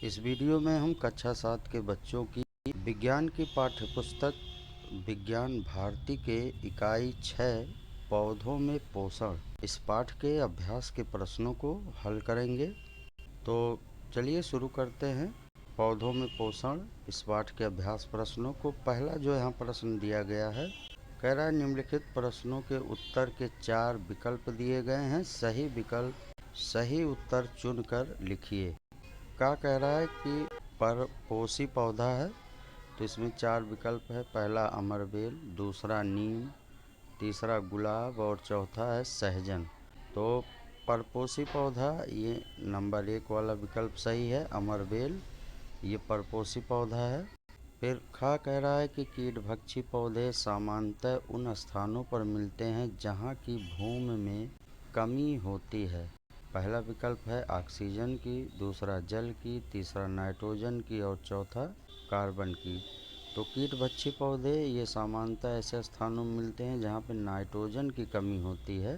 इस वीडियो में हम कक्षा 7 के बच्चों की विज्ञान की पाठ्यपुस्तक विज्ञान भारती के इकाई 6 पौधों में पोषण इस पाठ के अभ्यास के प्रश्नों को हल करेंगे। तो चलिए शुरू करते हैं। पौधों में पोषण इस पाठ के अभ्यास प्रश्नों को पहला जो यहाँ प्रश्न दिया गया है, कह रहा है निम्नलिखित प्रश्नों के उत्तर के 4 विकल्प दिए गए हैं, सही उत्तर चुनकर लिखिए। क्या कह रहा है कि परपोषी पौधा है, तो इसमें 4 विकल्प है। पहला अमरबेल, दूसरा नीम, तीसरा गुलाब और चौथा है सहजन। तो परपोषी पौधा ये नंबर 1 वाला विकल्प सही है, अमरबेल ये परपोषी पौधा है। फिर खा कह रहा है कि कीटभक्षी पौधे सामान्यतः उन स्थानों पर मिलते हैं जहाँ की भूमि में कमी होती है। पहला विकल्प है ऑक्सीजन की, दूसरा जल की, तीसरा नाइट्रोजन की और चौथा कार्बन की। तो कीटभक्षी पौधे ये सामान्यतः ऐसे स्थानों में मिलते हैं जहाँ पे नाइट्रोजन की कमी होती है,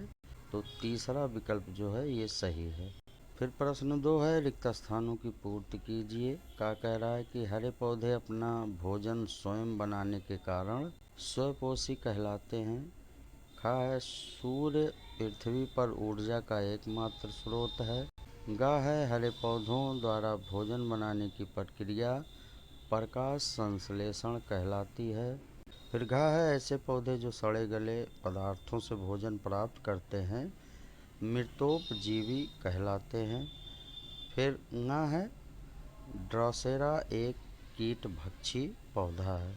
तो तीसरा विकल्प जो है ये सही है। फिर प्रश्न 2 है रिक्त स्थानों की पूर्ति कीजिए। क्या कह रहा है कि हरे पौधे अपना भोजन स्वयं बनाने के कारण स्वपोषी कहलाते हैं। खा है सूर्य पृथ्वी पर ऊर्जा का एकमात्र स्रोत है। गा है हरे पौधों द्वारा भोजन बनाने की प्रक्रिया प्रकाश संश्लेषण कहलाती है। फिर घा है ऐसे पौधे जो सड़े गले पदार्थों से भोजन प्राप्त करते हैं मृतोपजीवी कहलाते हैं। फिर ङा है ड्रोसेरा एक कीटभक्षी पौधा है।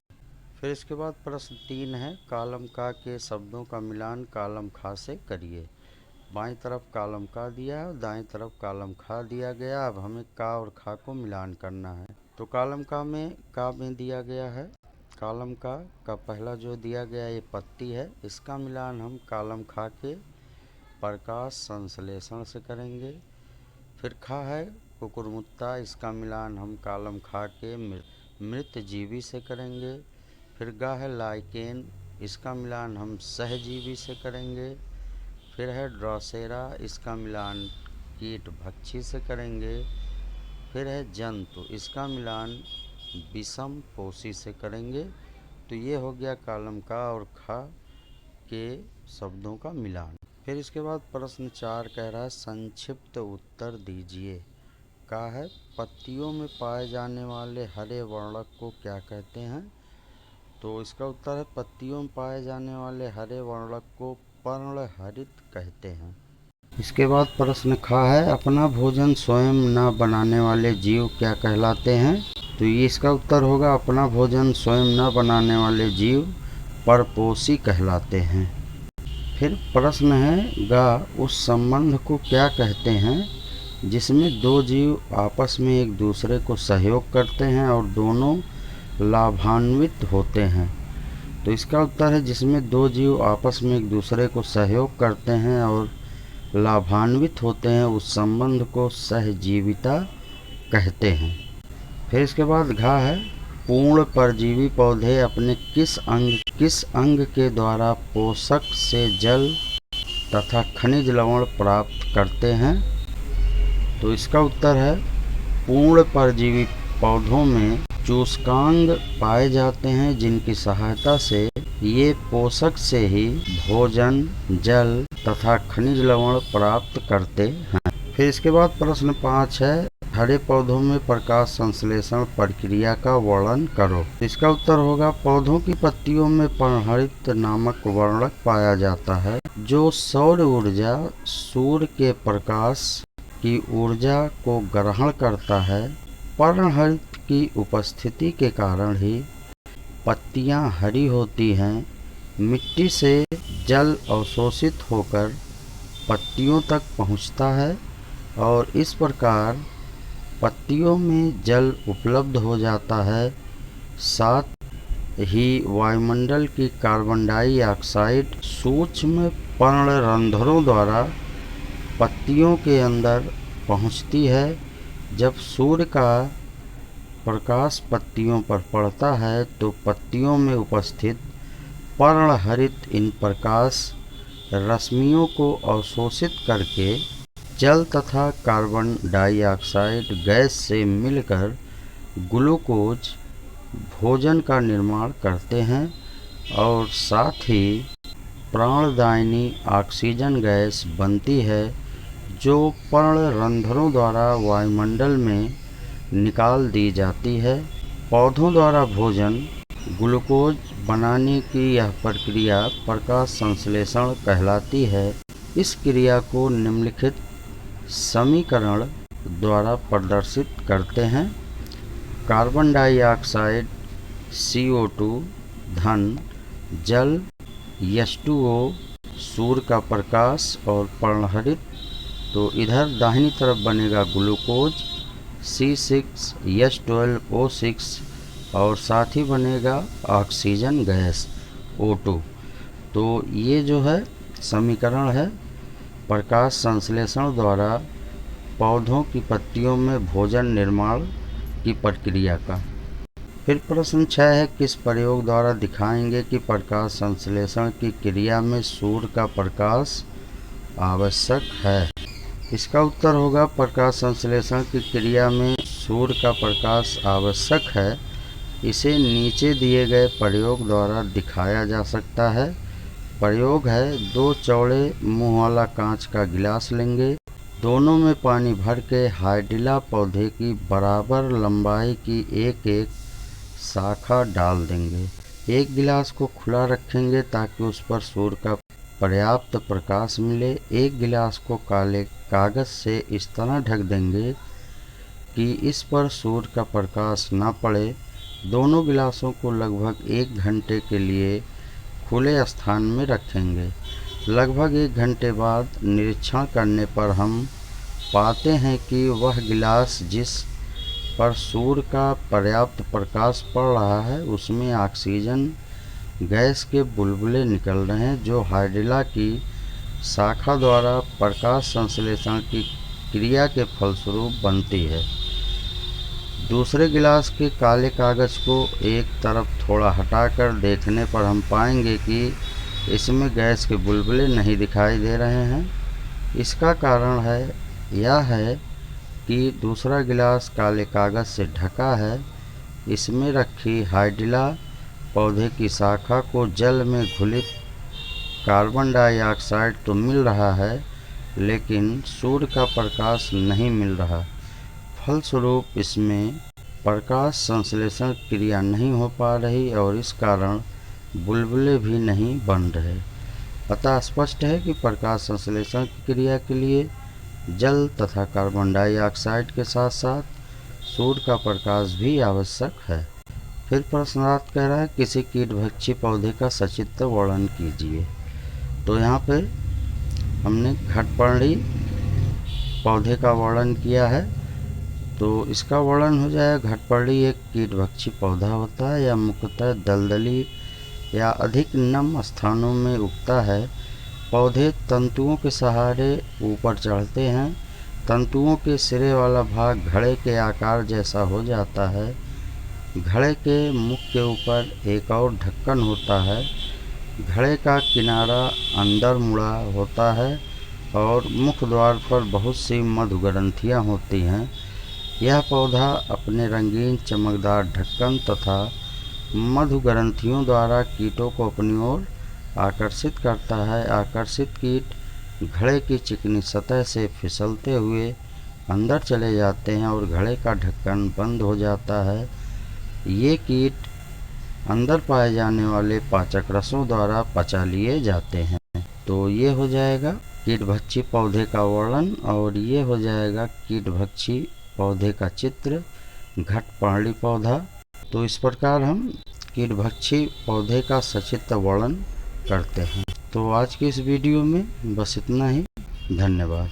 फिर इसके बाद प्रश्न 3 है कॉलम का के शब्दों का मिलान कॉलम खा से करिए। बाईं तरफ कॉलम का दिया है और दाईं तरफ कॉलम खा दिया गया। अब हमें का और खा को मिलान करना है। तो कॉलम का में दिया गया है, कॉलम का पहला जो दिया गया ये पत्ती है, इसका मिलान हम कॉलम खा के प्रकाश संश्लेषण से करेंगे। फिर खा है कुकुरमुत्ता, इसका मिलान हम कॉलम खा के मृत जीवी से करेंगे। फिर गा है लाइकेन, इसका मिलान हम सहजीवी से करेंगे। फिर है ड्रोसेरा, इसका मिलान कीटभक्षी से करेंगे। फिर है जंतु, इसका मिलान विषम पोषी से करेंगे। तो ये हो गया कॉलम का और खा के शब्दों का मिलान। फिर इसके बाद प्रश्न 4 कह रहा है संक्षिप्त उत्तर दीजिए। का है पत्तियों में पाए जाने वाले हरे वर्णक को क्या कहते हैं। तो इसका उत्तर है पत्तियों में पाए जाने वाले हरे वर्णक को पर्णहरित कहते हैं। इसके बाद प्रश्न खा है अपना भोजन स्वयं न बनाने वाले जीव क्या कहलाते हैं। तो ये इसका उत्तर होगा अपना भोजन स्वयं न बनाने वाले जीव परपोषी कहलाते हैं। फिर प्रश्न है गा उस संबंध को क्या कहते हैं जिसमें दो जीव आपस में एक दूसरे को सहयोग करते हैं और दोनों लाभान्वित होते हैं। तो इसका उत्तर है जिसमें दो जीव आपस में एक दूसरे को सहयोग करते हैं और लाभान्वित होते हैं, उस संबंध को सहजीविता कहते हैं। फिर इसके बाद घा है पूर्ण परजीवी पौधे अपने किस अंग के द्वारा पोषक से जल तथा खनिज लवण प्राप्त करते हैं। तो इसका उत्तर है पूर्ण परजीवी पौधों में चूस्कांग पाए जाते हैं जिनकी सहायता से ये पोषक से ही भोजन, जल तथा खनिज लवण प्राप्त करते हैं। फिर इसके बाद प्रश्न 5 है हरे पौधों में प्रकाश संश्लेषण प्रक्रिया का वर्णन करो। इसका उत्तर होगा पौधों की पत्तियों में पर्णहरित नामक वर्णक पाया जाता है जो सौर ऊर्जा सूर्य के प्रकाश की ऊर्जा को ग्रहण करता है। पर्णहरित की उपस्थिति के कारण ही पत्तियां हरी होती हैं। मिट्टी से जल अवशोषित होकर पत्तियों तक पहुंचता है और इस प्रकार पत्तियों में जल उपलब्ध हो जाता है। साथ ही वायुमंडल की कार्बन डाइऑक्साइड सूक्ष्म पर्णरंध्रों द्वारा पत्तियों के अंदर पहुंचती है। जब सूर्य का प्रकाश पत्तियों पर पड़ता है तो पत्तियों में उपस्थित पर्णहरित इन प्रकाश रश्मियों को अवशोषित करके जल तथा कार्बन डाइऑक्साइड गैस से मिलकर ग्लूकोज भोजन का निर्माण करते हैं और साथ ही प्राणदायिनी ऑक्सीजन गैस बनती है जो पर्णरंध्रों द्वारा वायुमंडल में निकाल दी जाती है। पौधों द्वारा भोजन ग्लूकोज बनाने की यह प्रक्रिया प्रकाश संश्लेषण कहलाती है। इस क्रिया को निम्नलिखित समीकरण द्वारा प्रदर्शित करते हैं। कार्बन डाइऑक्साइड CO2 धन जल H2O सूर्य का प्रकाश और पर्णहरित, तो इधर दाहिनी तरफ बनेगा ग्लूकोज C6H12O6 और साथ ही बनेगा ऑक्सीजन गैस O2। तो ये जो है समीकरण है प्रकाश संश्लेषण द्वारा पौधों की पत्तियों में भोजन निर्माण की प्रक्रिया का। फिर प्रश्न 6 है, किस प्रयोग द्वारा दिखाएंगे कि प्रकाश संश्लेषण की क्रिया में सूर्य का प्रकाश आवश्यक है। इसका उत्तर होगा प्रकाश संश्लेषण की क्रिया में सूर्य का प्रकाश आवश्यक है। इसे नीचे दिए गए प्रयोग द्वारा दिखाया जा सकता है। प्रयोग है, 2 चौड़े मुंह वाला कांच का गिलास लेंगे, दोनों में पानी भर के हाइड्रिला पौधे की बराबर लंबाई की एक शाखा डाल देंगे। एक गिलास को खुला रखेंगे ताकि उस पर सूर्य का पर्याप्त प्रकाश मिले। एक गिलास को काले कागज से इस तरह ढक देंगे कि इस पर सूर्य का प्रकाश न पड़े। दोनों गिलासों को लगभग 1 घंटे के लिए खुले स्थान में रखेंगे। लगभग 1 घंटे बाद निरीक्षण करने पर हम पाते हैं कि वह गिलास जिस पर सूर्य का पर्याप्त प्रकाश पड़ रहा है उसमें ऑक्सीजन गैस के बुलबुले निकल रहे हैं जो हाइड्रिला की शाखा द्वारा प्रकाश संश्लेषण की क्रिया के फलस्वरूप बनती है। दूसरे गिलास के काले कागज को एक तरफ थोड़ा हटाकर देखने पर हम पाएंगे कि इसमें गैस के बुलबुले नहीं दिखाई दे रहे हैं। इसका कारण यह है कि दूसरा गिलास काले कागज से ढका है। इसमें रखी हाइड्रिला पौधे की शाखा को जल में घुलित कार्बन डाइऑक्साइड तो मिल रहा है लेकिन सूर्य का प्रकाश नहीं मिल रहा। फलस्वरूप इसमें प्रकाश संश्लेषण क्रिया नहीं हो पा रही और इस कारण बुलबुले भी नहीं बन रहे। अतः स्पष्ट है कि प्रकाश संश्लेषण की क्रिया के लिए जल तथा कार्बन डाइऑक्साइड के साथ साथ सूर्य का प्रकाश भी आवश्यक है। फिर प्रश्न 7 कह रहा है, किसी कीटभक्षी पौधे का सचित्र वर्णन कीजिए। तो यहाँ पे हमने घटपर्णी पौधे का वर्णन किया है। तो इसका वर्णन हो जाएगा, घटपर्णी एक कीटभक्षी पौधा होता है। यह मुख्यतः दलदली या अधिक नम स्थानों में उगता है। पौधे तंतुओं के सहारे ऊपर चढ़ते हैं। तंतुओं के सिरे वाला भाग घड़े के आकार जैसा हो जाता है। घड़े के मुख के ऊपर एक और ढक्कन होता है। घड़े का किनारा अंदर मुड़ा होता है और मुख द्वार पर बहुत सी मधुग्रंथियाँ होती हैं। यह पौधा अपने रंगीन चमकदार ढक्कन तथा मधुग्रंथियों द्वारा कीटों को अपनी ओर आकर्षित करता है। आकर्षित कीट घड़े की चिकनी सतह से फिसलते हुए अंदर चले जाते हैं और घड़े का ढक्कन बंद हो जाता है। ये कीट अंदर पाए जाने वाले पाचक रसों द्वारा पचा लिए जाते हैं। तो ये हो जाएगा कीटभक्षी पौधे का वर्णन और ये हो जाएगा कीटभक्षी पौधे का चित्र, घटपर्णी पौधा। तो इस प्रकार हम कीटभक्षी पौधे का सचित्र वर्णन करते हैं। तो आज की इस वीडियो में बस इतना ही। धन्यवाद।